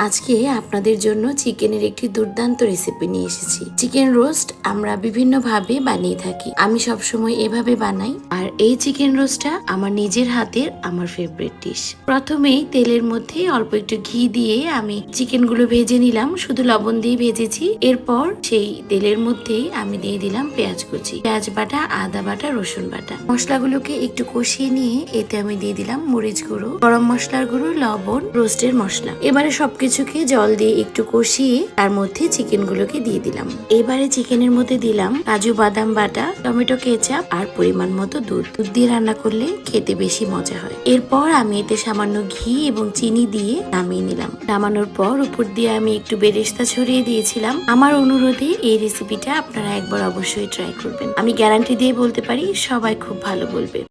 আজকে আপনাদের জন্য চিকেনের একটি দুর্দান্ত রেসিপি নিয়ে এসেছি। চিকেন রোস্ট আমরা বিভিন্ন ভাবে বানিয়ে থাকি। আমি সবসময় এভাবে বানাই, আর এই চিকেন রোস্টটা আমার নিজের হাতের আমার ফেভারিট ডিশ। প্রথমেই তেলের মধ্যে অল্প একটু ঘি দিয়ে আমি চিকেন গুলো ভেজে নিলাম, শুধু লবণ দিয়ে ভেজেছি। এরপর সেই তেলের মধ্যেই আমি দিয়ে দিলাম পেঁয়াজ কুচি, পেঁয়াজ বাটা, আদা বাটা, রসুন বাটা। মশলাগুলোকে একটু কষিয়ে নিয়ে এতে আমি দিয়ে দিলাম মরিচ গুঁড়ো, গরম মশলার গুঁড়ো, লবণ, রোস্টের মশলা। এবারে সবকিছুকে জল দিয়ে একটু কষিয়ে তার মধ্যে চিকেন গুলোকে দিয়ে দিলাম। এবারে চিকেনের মধ্যে দিলাম কাজু বাদাম বাটা, টমেটো কেচাপ আর পরিমাণ মতো দুধ। দুধ দিয়ে রান্না করলে খেতে বেশি মজা হয়। এরপর আমি এতে সামান্য ঘি এবং চিনি দিয়ে নামিয়ে নিলাম। নামানোর পর উপর দিয়ে আমি একটু বেরেস্তা ছড়িয়ে দিয়েছিলাম। আমার অনুরোধে এই রেসিপিটা আপনারা একবার অবশ্যই ট্রাই করবেন। আমি গ্যারান্টি দিয়ে বলতে পারি সবাই খুব ভালো বলবে।